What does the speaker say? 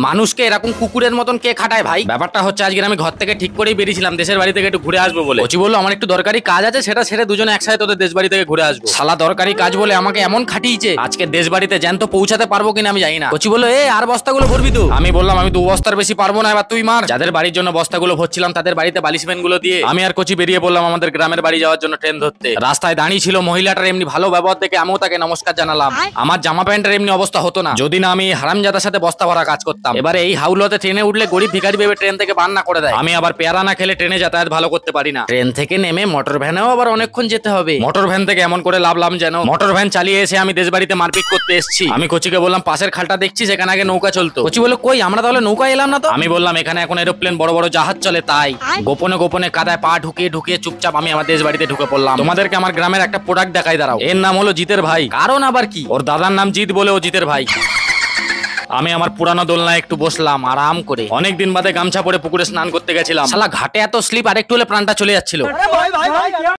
মানুষকে এরকম কুকুরের মতন কে খাটায় ভাই? ব্যাপারটা হচ্ছে আজকে আমি ঘর থেকে ঠিক করেই বেরিয়েছিলাম দেশের বাড়ি থেকে একটু ঘুরে আসবো বলে। কচি বললো আমার একটু দরকারি কাজ আছে, সেটা ছেড়ে দুজনে একসাথে তোদের দেশ বাড়ি থেকে ঘুরে আসবো। শালা দরকারি কাজ বলে আমাকে এমন খাটিয়েছে, আজকে দেশ বাড়িতে জ্যান্ত পৌঁছাতে পারবো কিনা আমি জানি না। কচি বললো এ আর বস্তাগুলো ভরবি তো? আমি বললাম আমি 2 বস্তার বেশি পারবো না, এবার তুই মার। যাদের বাড়ির জন্য বস্তাগুলো ভরছিলাম তাদের বাড়িতে বালিশ ফ্যান গুলো দিয়ে আমি আর কচি বেরিয়ে বললাম আমাদের গ্রামের বাড়ি যাওয়ার জন্য ট্রেন ধরতে। রাস্তায় দাঁড়িয়ে ছিল মহিলাটার এমনি ভালো ব্যবহার দেখে আমিও তাকে নমস্কার জানালাম। আমার জামা প্যান্টের এমনি অবস্থা হতো না যদি না আমি হারামজাদার সাথে বস্তা ভরা কাজ করতাম। এবারে এই হাউলতে ট্রেনে উঠলে গরিব ভিখারি ভেবে ট্রেন থেকে বান্না করে দেয়। আমি আবার পেয়ারা না খেলে ট্রেনে যাতায়াত ভালো করতে পারি না। ট্রেন থেকে নেমে মোটর ভ্যানেও আবার অনেকক্ষণ যেতে হবে। মোটর ভ্যান থেকে এমন করে লাভলাম যেন মোটর ভ্যান চালিয়ে এসে আমি দেশ বাড়িতে মারপিট করতে এসেছি। আমি কচিকে বললাম পাশের খালটা দেখছি সেখানে আগে নৌকা চলতো। কচি বললো কই আমরা তাহলে নৌকা এলাম না তো? আমি বললাম এখানে এখন এরোপ্লেন বড় বড় জাহাজ চলে, তাই গোপনে গোপনে কাদায় পা ঢুকিয়ে ঢুকিয়ে চুপচাপ আমি আমার দেশ বাড়িতে ঢুকে পড়লাম। তোমাদেরকে আমার গ্রামের একটা প্রোডাক্ট দেখাই দাঁড়াও। এর নাম হলো জিতের ভাই। কারণ আবার কি, ওর দাদার নাম জিত বলে ও জিতের ভাই। আমি আমার পুরানো দোলনায় একটু বসলাম আরাম করে। অনেকদিন বাদে গামছা পরে পুকুরে স্নান করতে গেছিলাম। শালা ঘাটে এত স্লিপ, আরেকটু হলে প্রাণটা চলে যাচ্ছিল।